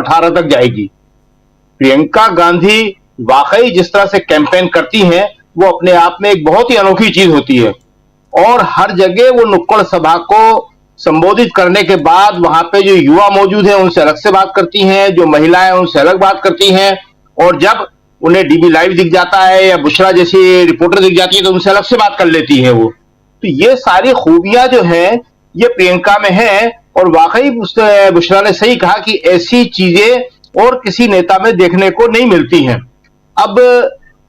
18 तक जाएगी। प्रियंका गांधी वाकई जिस तरह से कैंपेन करती हैं वो अपने आप में एक बहुत ही अनोखी चीज होती है। और हर जगह वो नुक्कड़ सभा को संबोधित करने के बाद वहां पे जो युवा मौजूद हैं उनसे अलग से बात करती हैं, जो महिलाएं उनसे अलग बात करती हैं, और जब उन्हें डीबी लाइव दिख जाता है या बुशरा जैसी रिपोर्टर दिख जाती है तो उनसे अलग से बात कर लेती है वो। तो ये सारी खूबियां जो हैं ये प्रियंका में हैं, और वाकई बुशरा ने सही कहा कि ऐसी चीजें और किसी नेता में देखने को नहीं मिलती हैं। अब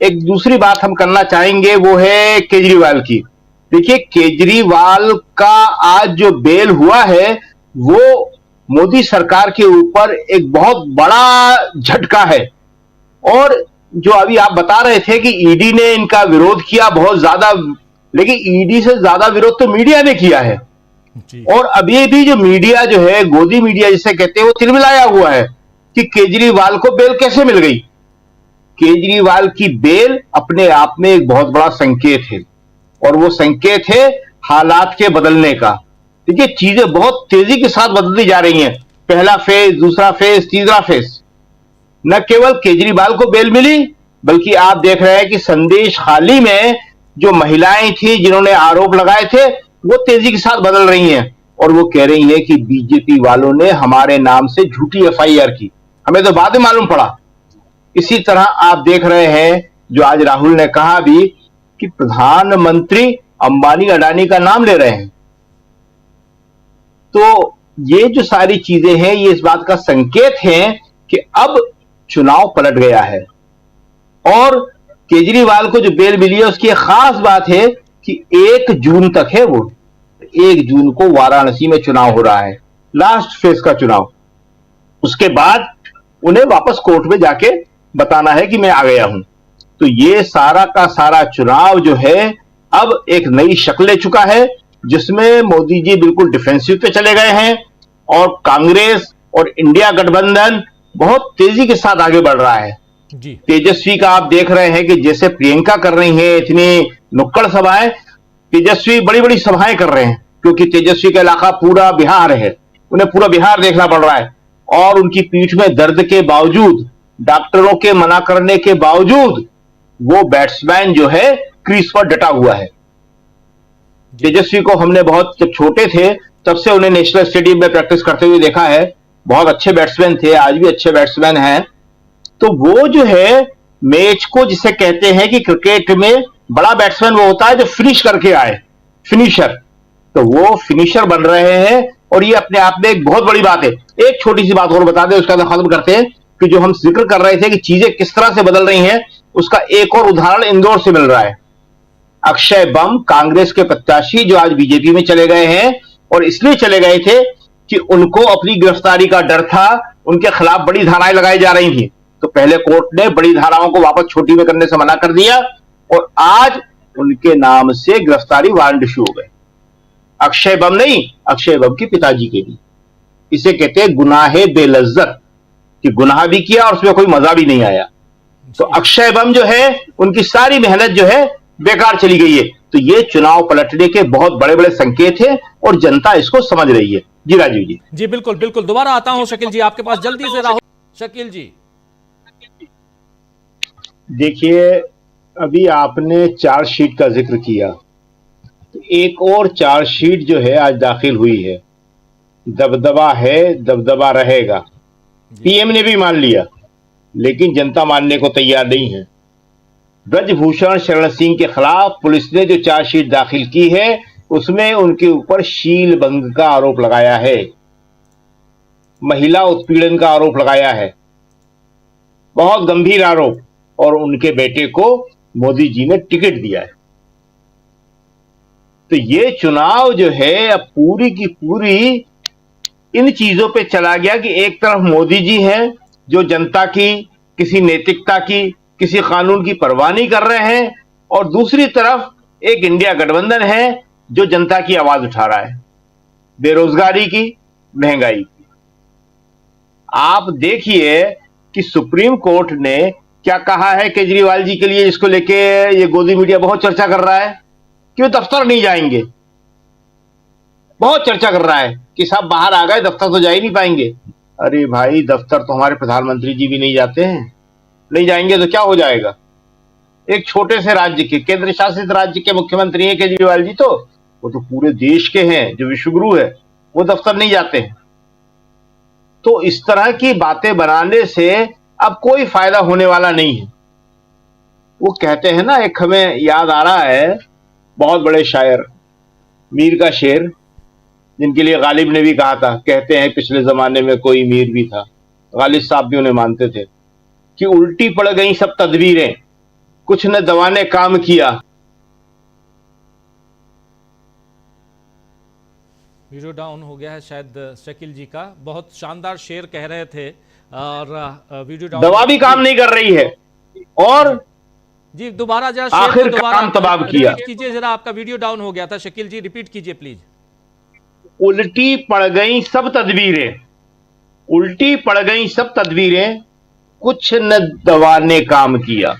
एक दूसरी बात हम करना चाहेंगे वो है केजरीवाल की। देखिए, केजरीवाल का आज जो बेल हुआ है वो मोदी सरकार के ऊपर एक बहुत बड़ा झटका है। और जो अभी आप बता रहे थे कि ईडी ने इनका विरोध किया बहुत ज्यादा, लेकिन ईडी से ज्यादा विरोध तो मीडिया ने किया है। और अभी भी जो मीडिया जो है, गोदी मीडिया जिसे कहते हैं, वो तिलमिलाया हुआ है कि केजरीवाल को बेल कैसे मिल गई। केजरीवाल की बेल अपने आप में एक बहुत बड़ा संकेत है, और वो संकेत है हालात के बदलने का। देखिए, चीजें बहुत तेजी के साथ बदलती जा रही हैं। पहला फेज, दूसरा फेज, तीसरा फेज। न केवल केजरीवाल को बेल मिली, बल्कि आप देख रहे हैं कि संदेश खाली में जो महिलाएं थी जिन्होंने आरोप लगाए थे वो तेजी के साथ बदल रही हैं, और वो कह रही हैं कि बीजेपी वालों ने हमारे नाम से झूठी एफआईआर की, हमें तो बाद में मालूम पड़ा। इसी तरह आप देख रहे हैं जो आज राहुल ने कहा भी कि प्रधानमंत्री अंबानी अडानी का नाम ले रहे हैं। तो ये जो सारी चीजें हैं ये इस बात का संकेत है कि अब चुनाव पलट गया है। और केजरीवाल को जो बेल मिली है उसकी एक खास बात है कि 1 जून तक है वो। 1 जून को वाराणसी में चुनाव हो रहा है, लास्ट फेज का चुनाव। उसके बाद उन्हें वापस कोर्ट में जाके बताना है कि मैं आ गया हूं। तो ये सारा का सारा चुनाव जो है अब एक नई शक्ल ले चुका है, जिसमें मोदी जी बिल्कुल डिफेंसिव पे चले गए हैं, और कांग्रेस और इंडिया गठबंधन बहुत तेजी के साथ आगे बढ़ रहा है जी। तेजस्वी का आप देख रहे हैं कि जैसे प्रियंका कर रही है इतनी नुक्कड़ सभाएं, तेजस्वी बड़ी बड़ी सभाएं कर रहे हैं, क्योंकि तेजस्वी का इलाका पूरा बिहार है, उन्हें पूरा बिहार देखना पड़ रहा है। और उनकी पीठ में दर्द के बावजूद, डॉक्टरों के मना करने के बावजूद, वो बैट्समैन जो है क्रीज पर डटा हुआ है। तेजस्वी को हमने बहुत, जब छोटे थे तब से उन्हें नेशनल स्टेडियम में प्रैक्टिस करते हुए देखा है। बहुत अच्छे बैट्समैन थे, आज भी अच्छे बैट्समैन हैं। तो वो जो है मैच को, जिसे कहते हैं कि क्रिकेट में बड़ा बैट्समैन वो होता है जो फिनिश करके आए, फिनिशर। तो वो फिनिशर बन रहे हैं, और ये अपने आप में एक बहुत बड़ी बात है। एक छोटी सी बात और बता दें, उसका खत्म करते हैं कि जो हम जिक्र कर रहे थे कि चीजें किस तरह से बदल रही हैं, उसका एक और उदाहरण इंदौर से मिल रहा है। अक्षय बम, कांग्रेस के प्रत्याशी जो आज बीजेपी में चले गए हैं, और इसलिए चले गए थे कि उनको अपनी गिरफ्तारी का डर था, उनके खिलाफ बड़ी धाराएं लगाई जा रही थी। तो पहले कोर्ट ने बड़ी धाराओं को वापस छोटी में करने से मना कर दिया, और आज उनके नाम से गिरफ्तारी वारंट इशू हो गए। अक्षय बम नहीं, अक्षय बम के पिताजी के भी। इसे कहते हैं गुनाहे बेलज्जत, कि गुनाह भी किया और उसमें कोई मजा भी नहीं आया। तो अक्षय बम जो है, उनकी सारी मेहनत जो है बेकार चली गई है। तो ये चुनाव पलटने के बहुत बड़े बड़े संकेत हैं, और जनता इसको समझ रही है। जी राजीव जी। जी बिल्कुल बिल्कुल, दोबारा आता हूं शकील जी आपके पास जल्दी से। राहुल, शकील जी, देखिए, अभी आपने चार्जशीट का जिक्र किया, तो एक और चार्जशीट जो है आज दाखिल हुई है। दबदबा है, दबदबा रहेगा। पीएम ने भी मान लिया, लेकिन जनता मानने को तैयार नहीं है। ब्रजभूषण शरण सिंह के खिलाफ पुलिस ने जो चार्जशीट दाखिल की है उसमें उनके ऊपर शील भंग का आरोप लगाया है, महिला उत्पीड़न का आरोप लगाया है, बहुत गंभीर आरोप। और उनके बेटे को मोदी जी ने टिकट दिया है। तो ये चुनाव जो है अब पूरी की पूरी इन चीजों पे चला गया कि एक तरफ मोदी जी हैं जो जनता की, किसी नैतिकता की, किसी कानून की परवाह नहीं कर रहे हैं, और दूसरी तरफ एक इंडिया गठबंधन है जो जनता की आवाज उठा रहा है, बेरोजगारी की, महंगाई की। आप देखिए कि सुप्रीम कोर्ट ने क्या कहा है केजरीवाल जी के लिए, जिसको लेके ये गोदी मीडिया बहुत चर्चा कर रहा है कि वो दफ्तर नहीं जाएंगे। बहुत चर्चा कर रहा है कि साहब बाहर आ गए, दफ्तर तो जा ही नहीं पाएंगे। अरे भाई, दफ्तर तो हमारे प्रधानमंत्री जी भी नहीं जाते हैं, नहीं जाएंगे तो क्या हो जाएगा। एक छोटे से राज्य के, केंद्र शासित राज्य के मुख्यमंत्री हैं केजरीवाल जी, तो वो तो पूरे देश के हैं, जो विश्वगुरु है, वो दफ्तर नहीं जाते हैं। तो इस तरह की बातें बनाने से अब कोई फायदा होने वाला नहीं है। वो कहते हैं ना, एक हमें याद आ रहा है बहुत बड़े शायर मीर का शेर, जिनके लिए गालिब ने भी कहा था, कहते हैं पिछले जमाने में कोई मीर भी था, गालिब साहब भी उन्हें मानते थे, कि उल्टी पड़ गई सब तदबीरें, कुछ न दवा ने काम किया। वीडियो डाउन हो गया है शायद शकील जी का। बहुत शानदार शेर कह रहे थे और वीडियो डाउन, दवा भी काम नहीं कर रही है और जी दोबारा जरा आखिर काम तबाह किया। कीजिए जरा, आपका वीडियो डाउन हो गया था शकील जी, रिपीट कीजिए प्लीज। उल्टी पड़ गई सब तदबीरें, उल्टी पड़ गई सब तदबीरें, कुछ न दवा ने काम किया।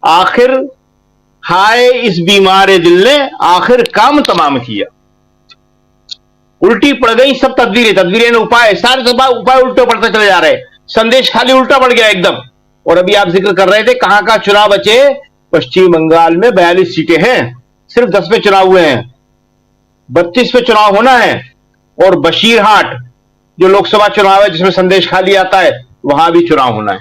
आखिर हाय इस बीमार दिल ने आखिर काम तमाम किया। उल्टी पड़ गई सब तदबीरें, तदबीरें उपाय, सारे उपाय उल्टे पड़ते चले जा रहे, संदेश खाली उल्टा पड़ गया एकदम। और अभी आप जिक्र कर रहे थे कहां का चुनाव बचे, पश्चिम बंगाल में 42 सीटें हैं, सिर्फ 10 पे चुनाव हुए हैं, 32 पे चुनाव होना है। और बशीरहाट जो लोकसभा चुनाव है जिसमें संदेश खाली आता है, वहां भी चुनाव होना है।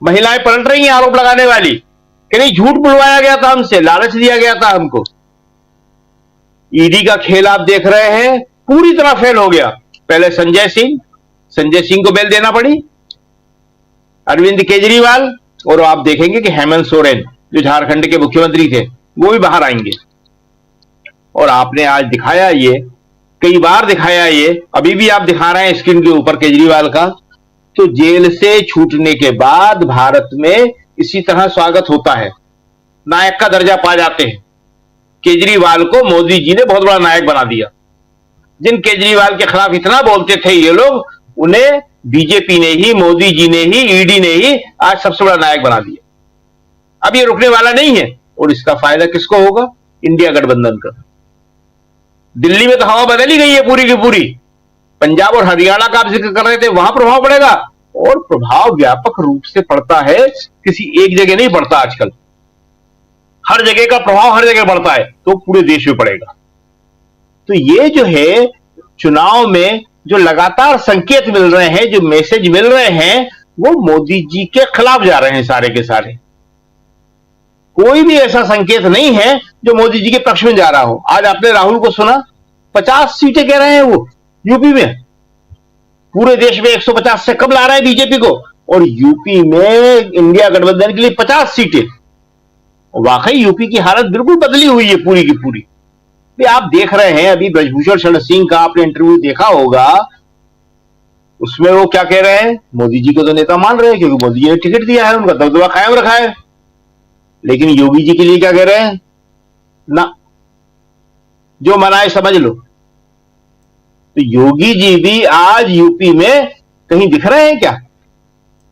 महिलाएं पलट रही हैं आरोप लगाने वाली कि नहीं, झूठ बुलवाया गया था हमसे, लालच दिया गया था हमको। ईडी का खेल आप देख रहे हैं, पूरी तरह फेल हो गया। पहले संजय सिंह को बेल देना पड़ी, अरविंद केजरीवाल, और आप देखेंगे कि हेमंत सोरेन जो झारखंड के मुख्यमंत्री थे वो भी बाहर आएंगे। और आपने आज दिखाया ये, कई बार दिखाया ये, अभी भी आप दिखा रहे हैं स्क्रीन के ऊपर केजरीवाल का। तो जेल से छूटने के बाद भारत में इसी तरह स्वागत होता है, नायक का दर्जा पा जाते हैं। केजरीवाल को मोदी जी ने बहुत बड़ा नायक बना दिया। जिन केजरीवाल के खिलाफ इतना बोलते थे ये लोग, उन्हें बीजेपी ने ही, मोदी जी ने ही, ईडी ने ही आज सबसे बड़ा नायक बना दिया। अब ये रुकने वाला नहीं है। और इसका फायदा किसको होगा? इंडिया गठबंधन का। दिल्ली में तो हवा बदल ही गई है पूरी की पूरी। पंजाब और हरियाणा का आप जिक्र कर रहे थे, वहां प्रभाव पड़ेगा, और प्रभाव व्यापक रूप से पड़ता है, किसी एक जगह नहीं पड़ता आजकल। हर जगह का प्रभाव हर जगह पड़ता है, तो पूरे देश में पड़ेगा। तो ये जो है चुनाव में जो लगातार संकेत मिल रहे हैं, जो मैसेज मिल रहे हैं, वो मोदी जी के खिलाफ जा रहे हैं सारे के सारे। कोई भी ऐसा संकेत नहीं है जो मोदी जी के पक्ष में जा रहा हो। आज आपने राहुल को सुना, 50 सीटें कह रहे हैं वो यूपी में। पूरे देश में 150 से कम ला रहा है बीजेपी को, और यूपी में इंडिया गठबंधन के लिए 50 सीटें। वाकई यूपी की हालत बिल्कुल बदली हुई है पूरी की पूरी। आप देख रहे हैं अभी ब्रजभूषण शरण सिंह का आपने इंटरव्यू देखा होगा, उसमें वो क्या कह रहे हैं, मोदी जी को तो नेता मान रहे हैं क्योंकि मोदी जी ने टिकट दिया है, उनका दबदबा कायम रखा है। लेकिन योगी जी के लिए क्या कह रहे हैं, ना जो मनाए समझ लो। तो योगी जी भी आज यूपी में कहीं दिख रहे हैं क्या?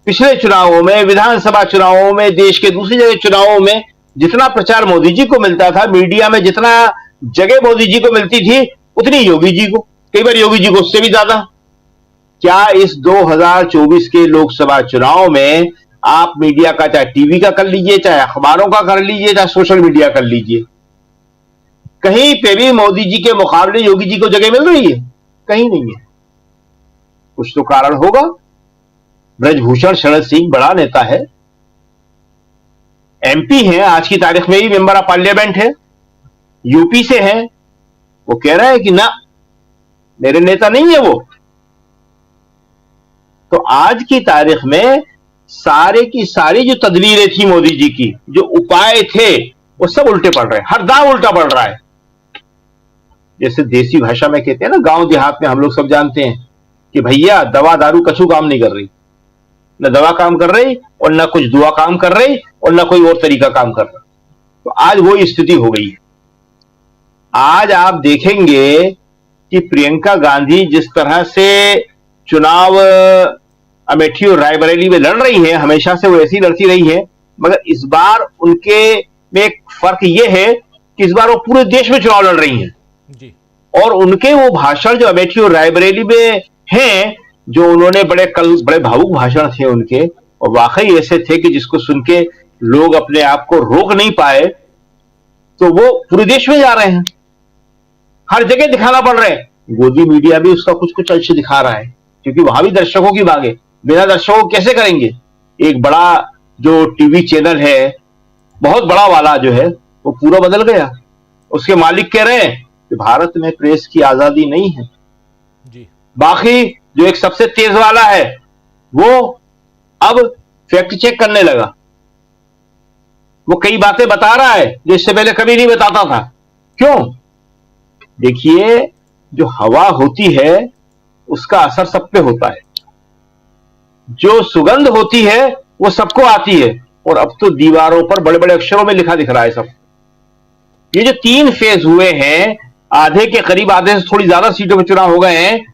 पिछले चुनावों में, विधानसभा चुनावों में, देश के दूसरी जगह चुनावों में जितना प्रचार मोदी जी को मिलता था, मीडिया में जितना जगह मोदी जी को मिलती थी, उतनी योगी जी को, कई बार योगी जी को उससे भी ज्यादा। क्या इस 2024 के लोकसभा चुनाव में आप मीडिया का, चाहे टीवी का कर लीजिए, चाहे अखबारों का कर लीजिए, चाहे सोशल मीडिया कर लीजिए, कहीं पे भी मोदी जी के मुकाबले योगी जी को जगह मिल रही है? कहीं नहीं है। कुछ तो कारण होगा। ब्रजभूषण शरण सिंह बड़ा नेता है, एमपी है, आज की तारीख में ही मेंबर ऑफ पार्लियामेंट है, यूपी से है। वो कह रहा है कि ना, मेरे नेता नहीं है वो। तो आज की तारीख में सारे की सारी जो तदबीरें थी मोदी जी की, जो उपाय थे, वो सब उल्टे पड़ रहे हैं, हर दांव उल्टा पड़ रहा है। जैसे देसी भाषा में कहते हैं ना, गांव देहात में हम लोग सब जानते हैं कि भैया दवा दारू कछु काम नहीं कर रही, न दवा काम कर रही और न कुछ दुआ काम कर रही और न कोई और तरीका काम कर रहा। तो आज वो स्थिति हो गई है। आज आप देखेंगे कि प्रियंका गांधी जिस तरह से चुनाव अमेठी और रायबरेली में लड़ रही है, हमेशा से वो ऐसी लड़ती रही है, मगर इस बार उनके में एक फर्क ये है कि इस बार वो पूरे देश में चुनाव लड़ रही हैं। जी। और उनके वो भाषण जो अमेठी और रायबरेली में हैं जो उन्होंने बड़े भावुक भाषण थे उनके, और वाकई ऐसे थे कि जिसको सुन के लोग अपने आप को रोक नहीं पाए। तो वो पूरे देश में जा रहे हैं, हर जगह दिखाना पड़ रहा है। गोदी मीडिया भी उसका कुछ कुछ अंश दिखा रहा है, क्योंकि वहां भी दर्शकों की मांग है। बिना दर्शकों कैसे करेंगे? एक बड़ा जो टीवी चैनल है, बहुत बड़ा वाला जो है, वो पूरा बदल गया। उसके मालिक कह रहे हैं कि भारत में प्रेस की आजादी नहीं है। जी। बाकी जो एक सबसे तेज वाला है, वो अब फैक्ट चेक करने लगा। वो कई बातें बता रहा है जो इससे पहले कभी नहीं बताता था। क्यों? देखिए, जो हवा होती है उसका असर सब पे होता है, जो सुगंध होती है वो सबको आती है। और अब तो दीवारों पर बड़े बड़े अक्षरों में लिखा दिख रहा है सब। ये जो 3 फेज हुए हैं, आधे के करीब, आधे से थोड़ी ज्यादा सीटों में चुनाव हो गए हैं,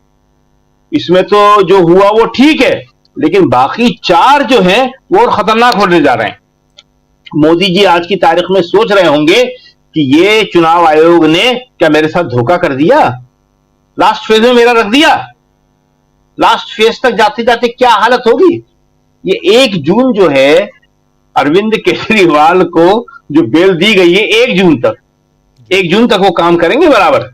इसमें तो जो हुआ वो ठीक है, लेकिन बाकी 4 जो हैं वो और खतरनाक होने जा रहे हैं। मोदी जी आज की तारीख में सोच रहे होंगे कि ये चुनाव आयोग ने क्या मेरे साथ धोखा कर दिया, लास्ट फेज में मेरा रख दिया। लास्ट फेज तक जाते जाते क्या हालत होगी। ये 1 जून जो है, अरविंद केजरीवाल को जो बेल दी गई है 1 जून तक, 1 जून तक वो काम करेंगे बराबर,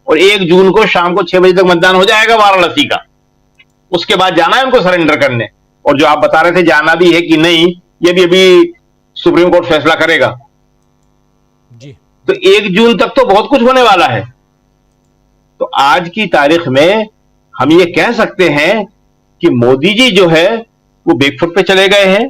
और 1 जून को शाम को 6 बजे तक मतदान हो जाएगा वाराणसी का। उसके बाद जाना है उनको सरेंडर करने। और जो आप बता रहे थे जाना भी है कि नहीं, ये भी अभी सुप्रीम कोर्ट फैसला करेगा। जी। तो 1 जून तक तो बहुत कुछ होने वाला है। तो आज की तारीख में हम ये कह सकते हैं कि मोदी जी जो है वो बैकफुट पे चले गए हैं।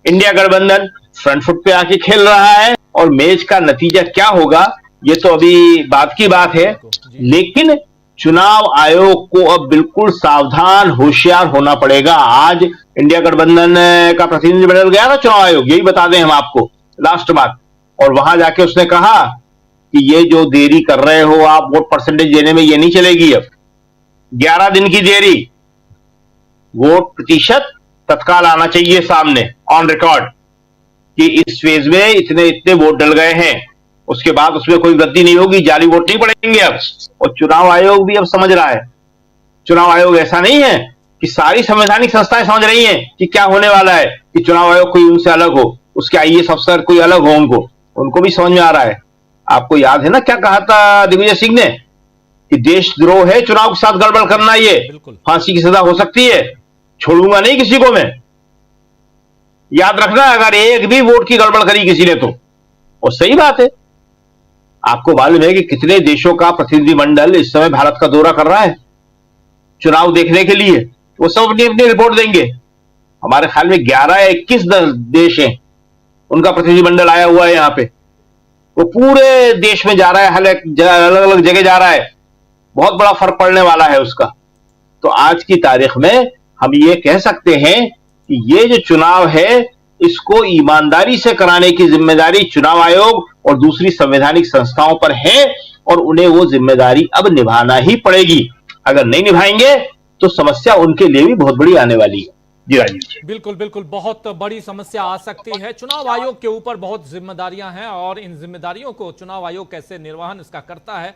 इंडिया गठबंधन फ्रंट फुट पे आके खेल रहा है, और मैच का नतीजा क्या होगा ये तो अभी बात की बात है। लेकिन चुनाव आयोग को अब बिल्कुल सावधान, होशियार होना पड़ेगा। आज इंडिया गठबंधन का प्रतिनिधि बदल गया ना चुनाव आयोग, यही बता दें हम आपको लास्ट बात। और वहां जाके उसने कहा कि ये जो देरी कर रहे हो आप वोट परसेंटेज देने में, ये नहीं चलेगी। अब 11 दिन की देरी, वोट प्रतिशत तत्काल आना चाहिए सामने ऑन रिकॉर्ड कि इस फेज में इतने इतने वोट डल गए हैं। उसके बाद उसमें कोई वृद्धि नहीं होगी, जाली वोट नहीं पड़ेंगे अब। और चुनाव आयोग भी अब समझ रहा है। चुनाव आयोग ऐसा नहीं है कि सारी संवैधानिक संस्थाएं समझ रही हैं कि क्या होने वाला है, कि चुनाव आयोग कोई उनसे अलग हो, उसके आईएएस अफसर कोई अलग हो, उनको भी समझ में आ रहा है। आपको याद है ना क्या कहा था दिग्विजय सिंह ने, कि देशद्रोह है चुनाव के साथ गड़बड़ करना, ये फांसी की सजा हो सकती है, छोड़ूंगा नहीं किसी को मैं। याद रखना, अगर एक भी वोट की गड़बड़ करी किसी ने तो। और सही बात है, आपको मालूम है कि कितने देशों का प्रतिनिधिमंडल इस समय भारत का दौरा कर रहा है चुनाव देखने के लिए। वो सब अपनी अपनी रिपोर्ट देंगे। हमारे ख्याल में 11 या 21 देश हैं, उनका प्रतिनिधिमंडल आया हुआ है यहाँ पे। वो पूरे देश में जा रहा है, अलग अलग जगह जा रहा है। बहुत बड़ा फर्क पड़ने वाला है उसका। तो आज की तारीख में हम ये कह सकते हैं कि ये जो चुनाव है, इसको ईमानदारी से कराने की जिम्मेदारी चुनाव आयोग और दूसरी संवैधानिक संस्थाओं पर है, और उन्हें वो जिम्मेदारी अब निभाना ही पड़ेगी। अगर नहीं निभाएंगे तो समस्या उनके लिए भी बहुत बड़ी आने वाली है। जी राजीव जी। बिल्कुल बिल्कुल, बहुत बड़ी समस्या आ सकती है। चुनाव आयोग के ऊपर बहुत जिम्मेदारियां हैं, और इन जिम्मेदारियों को चुनाव आयोग कैसे निर्वहन इसका करता है,